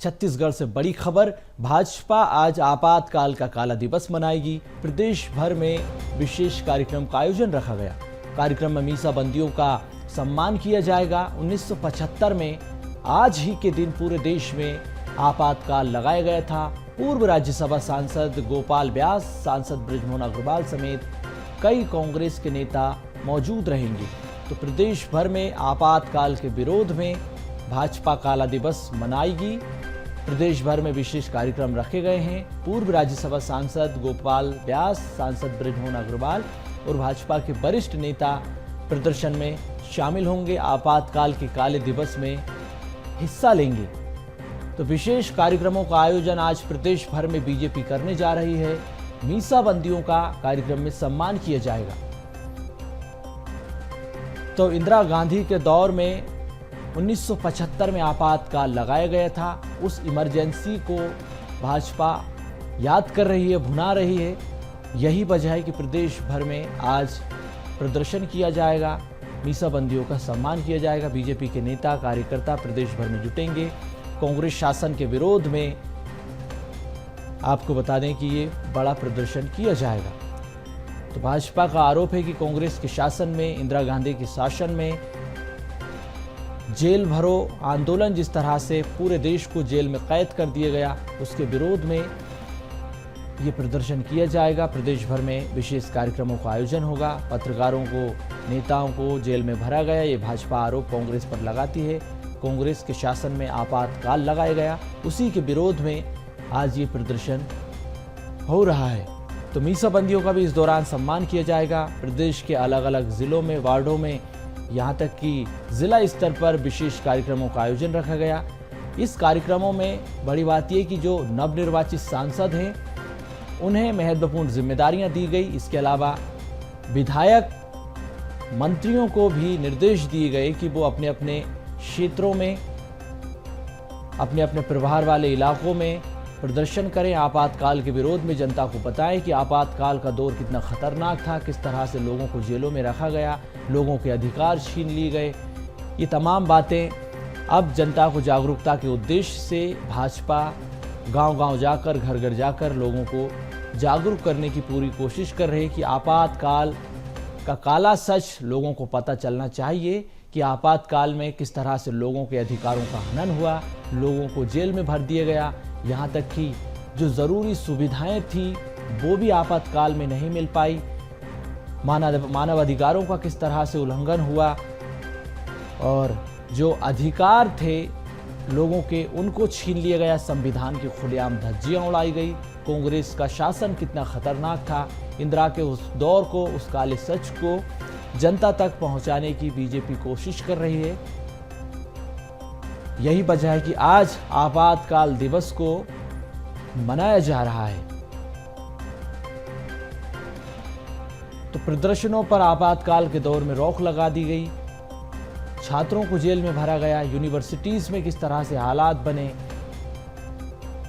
छत्तीसगढ़ से बड़ी खबर, भाजपा आज आपातकाल का काला दिवस मनाएगी। प्रदेश भर में विशेष कार्यक्रम का आयोजन रखा गया। कार्यक्रम में मीसाबंदियों का सम्मान किया जाएगा। 1975 में आज ही के दिन पूरे देश में आपातकाल लगाया गया था। पूर्व राज्यसभा सांसद गोपाल व्यास, सांसद बृजमोहन अग्रवाल समेत कई कांग्रेस के नेता मौजूद रहेंगे। तो प्रदेश भर में आपातकाल के विरोध में भाजपा काला दिवस मनाएगी। प्रदेश भर में विशेष कार्यक्रम रखे गए हैं। पूर्व राज्यसभा सांसद गोपाल व्यास, सांसद बृजमोहन अग्रवाल और भाजपा के वरिष्ठ नेता प्रदर्शन में शामिल होंगे। आपातकाल के काले दिवस में हिस्सा लेंगे। तो विशेष कार्यक्रमों का आयोजन आज प्रदेश भर में बीजेपी करने जा रही है। मीसाबंदियों का कार्यक्रम में सम्मान किया जाएगा। तो इंदिरा गांधी के दौर में 1975 में आपातकाल लगाया गया था। उस इमरजेंसी को भाजपा याद कर रही है, भुना रही है। यही वजह है कि प्रदेश भर में आज प्रदर्शन किया जाएगा, मीसाबंदियों का सम्मान किया जाएगा। बीजेपी के नेता कार्यकर्ता प्रदेश भर में जुटेंगे। कांग्रेस शासन के विरोध में आपको बता दें कि ये बड़ा प्रदर्शन किया जाएगा। तो भाजपा का आरोप है कि कांग्रेस के शासन में, इंदिरा गांधी के शासन में जेल भरो आंदोलन, जिस तरह से पूरे देश को जेल में कैद कर दिया गया, उसके विरोध में ये प्रदर्शन किया जाएगा। प्रदेश भर में विशेष कार्यक्रमों का आयोजन होगा। पत्रकारों को, नेताओं को जेल में भरा गया, ये भाजपा आरोप कांग्रेस पर लगाती है। कांग्रेस के शासन में आपातकाल लगाया गया, उसी के विरोध में आज ये प्रदर्शन हो रहा है। तो मीसाबंदियों का भी इस दौरान सम्मान किया जाएगा। प्रदेश के अलग अलग जिलों में, वार्डों में, यहाँ तक कि जिला स्तर पर विशेष कार्यक्रमों का आयोजन रखा गया। इस कार्यक्रमों में बड़ी बात यह कि जो नवनिर्वाचित सांसद हैं उन्हें महत्वपूर्ण जिम्मेदारियां दी गई। इसके अलावा विधायक, मंत्रियों को भी निर्देश दिए गए कि वो अपने अपने क्षेत्रों में, अपने अपने प्रभार वाले इलाकों में प्रदर्शन करें। आपातकाल के विरोध में जनता को बताएं कि आपातकाल का दौर कितना खतरनाक था, किस तरह से लोगों को जेलों में रखा गया, लोगों के अधिकार छीन लिए गए। ये तमाम बातें अब जनता को जागरूकता के उद्देश्य से भाजपा गांव-गांव जाकर, घर-घर जाकर लोगों को जागरूक करने की पूरी कोशिश कर रही है कि आपातकाल का काला सच लोगों को पता चलना चाहिए कि आपातकाल में किस तरह से लोगों के अधिकारों का हनन हुआ, लोगों को जेल में भर दिया गया। यहाँ तक कि जो ज़रूरी सुविधाएं थी वो भी आपातकाल में नहीं मिल पाई। मानव अधिकारों का किस तरह से उल्लंघन हुआ और जो अधिकार थे लोगों के, उनको छीन लिया गया। संविधान की खुलेआम धज्जियां उड़ाई गई। कांग्रेस का शासन कितना खतरनाक था, इंदिरा के उस दौर को, उस काले सच को जनता तक पहुंचाने की बीजेपी कोशिश कर रही है। यही वजह है कि आज आपातकाल दिवस को मनाया जा रहा है। तो प्रदर्शनों पर आपातकाल के दौर में रोक लगा दी गई। छात्रों को जेल में भरा गया। यूनिवर्सिटीज में किस तरह से हालात बने,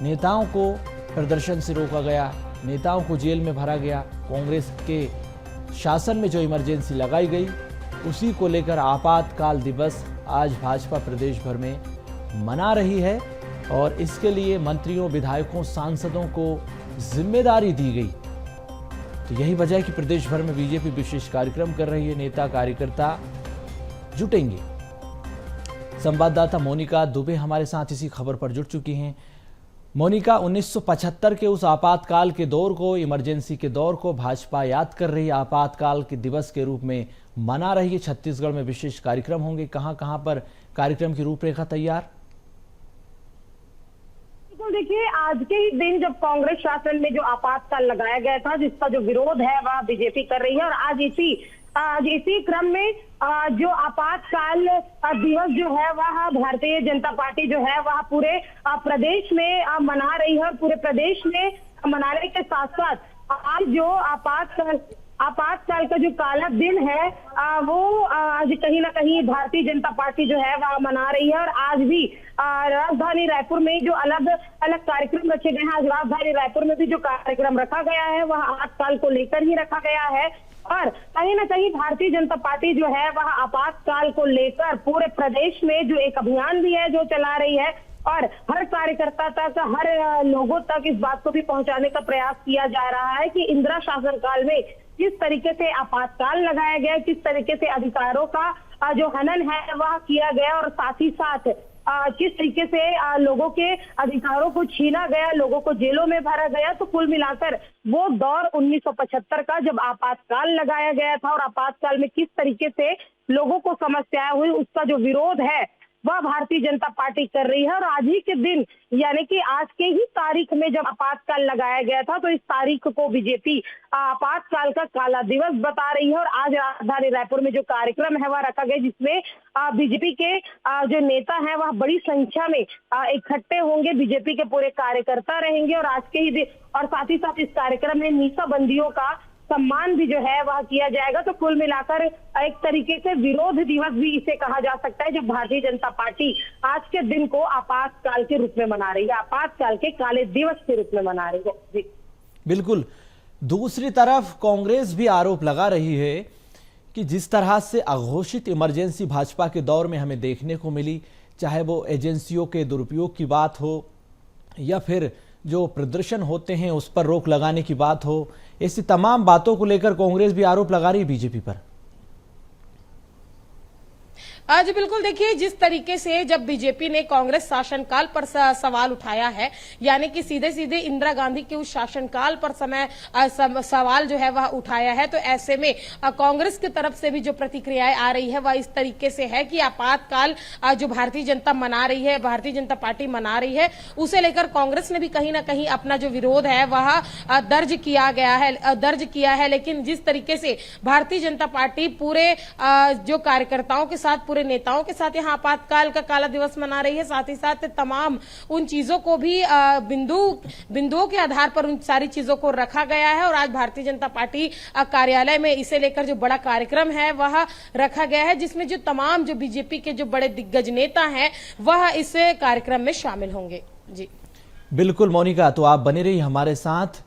नेताओं को प्रदर्शन से रोका गया, नेताओं को जेल में भरा गया। कांग्रेस के शासन में जो इमरजेंसी लगाई गई, उसी को लेकर आपातकाल दिवस आज भाजपा प्रदेश भर में मना रही है और इसके लिए मंत्रियों, विधायकों, सांसदों को जिम्मेदारी दी गई। तो यही वजह है कि प्रदेश भर में बीजेपी विशेष कार्यक्रम कर रही है। नेता कार्यकर्ता जुटेंगे। संवाददाता मोनिका दुबे हमारे साथ इसी खबर पर जुट चुकी हैं। मोनिका, 1975 के उस आपातकाल के दौर को, इमरजेंसी के दौर को भाजपा याद कर रही है, आपातकाल के दिवस के रूप में मना रही है। छत्तीसगढ़ में विशेष कार्यक्रम होंगे। कहां कहां पर कार्यक्रम की रूपरेखा तैयार? तो देखिए, आज के ही दिन जब कांग्रेस शासन में जो आपातकाल लगाया गया था, जिसका जो विरोध है वह बीजेपी कर रही है, और आज इसी क्रम में जो आपातकाल दिवस जो है वह भारतीय जनता पार्टी जो है वह पूरे प्रदेश में मना रही है। और पूरे प्रदेश में मनाने के साथ साथ आज जो आपातकाल का जो काला दिन है वो आज कहीं ना कहीं भारतीय जनता पार्टी जो है वह मना रही है। और आज भी राजधानी रायपुर में जो अलग अलग कार्यक्रम रखे गए हैं, आज राजधानी रायपुर में भी जो कार्यक्रम रखा गया है वह आपातकाल को लेकर ही रखा गया है। और कहीं ना कहीं भारतीय जनता पार्टी जो है वह आपातकाल को लेकर पूरे प्रदेश में जो एक अभियान भी है जो चला रही है, और हर कार्यकर्ता तक, हर लोगों तक इस बात को भी पहुंचाने का प्रयास किया जा रहा है कि इंदिरा शासनकाल में किस तरीके से आपातकाल लगाया गया, किस तरीके से अधिकारों का जो हनन है वह किया गया, और साथ ही साथ किस तरीके से लोगों के अधिकारों को छीना गया, लोगों को जेलों में भरा गया। तो कुल मिलाकर वो दौर 1975 का जब आपातकाल लगाया गया था और आपातकाल में किस तरीके से लोगों को समस्याएं हुई, उसका जो विरोध है वह भारतीय जनता पार्टी कर रही है। और आज ही के दिन यानी कि आज के ही तारीख में जब आपातकाल लगाया गया था, तो इस तारीख को बीजेपी आपातकाल का काला दिवस बता रही है। और आज राजधानी रायपुर में जो कार्यक्रम है वह रखा गया, जिसमें बीजेपी के जो नेता हैं वह बड़ी संख्या में इकट्ठे होंगे, बीजेपी के पूरे कार्यकर्ता रहेंगे। और आज के ही दिन और साथ ही साथ इस कार्यक्रम में मीसाबंदियों का सम्मान भी जो है वह किया जाएगा। तो कुल मिलाकर एक तरीके से विरोध दिवस भी इसे कहा जा सकता है, जब भारतीय जनता पार्टी आज के दिन को आपातकाल के रूप में मना रही है, आपातकाल के काले दिवस के रूप में मना रही है। जी बिल्कुल। दूसरी तरफ कांग्रेस भी आरोप लगा रही है कि जिस तरह से अघोषित इमरजेंसी भाजपा के दौर में हमें देखने को मिली, चाहे वो एजेंसियों के दुरुपयोग की बात हो या फिर जो प्रदर्शन होते हैं उस पर रोक लगाने की बात हो, ऐसी तमाम बातों को लेकर कांग्रेस भी आरोप लगा रही है बीजेपी पर। आज बिल्कुल देखिए, जिस तरीके से जब बीजेपी ने कांग्रेस शासनकाल पर सवाल उठाया है, यानी कि सीधे सीधे इंदिरा गांधी के उस शासनकाल पर सवाल जो है वह उठाया है, तो ऐसे में कांग्रेस की तरफ से भी जो प्रतिक्रियाएं आ रही है वह इस तरीके से है कि आपातकाल जो भारतीय जनता मना रही है, भारतीय जनता पार्टी मना रही है, उसे लेकर कांग्रेस ने भी कहीं ना कहीं अपना जो विरोध है वह दर्ज किया है। लेकिन जिस तरीके से भारतीय जनता पार्टी पूरे जो कार्यकर्ताओं के साथ, पूरे नेताओं के साथ यहाँ आपातकाल का काला दिवस मना रही है, साथ ही साथ तमाम उन चीजों को भी बिंदुओं के आधार पर उन सारी चीजों को रखा गया है। और आज भारतीय जनता पार्टी कार्यालय में इसे लेकर जो बड़ा कार्यक्रम है वह रखा गया है, जिसमें जो तमाम जो बीजेपी के जो बड़े दिग्गज नेता हैं वह इस कार्यक्रम में शामिल होंगे। जी बिल्कुल मोनिका, तो आप बने रहिए हमारे साथ।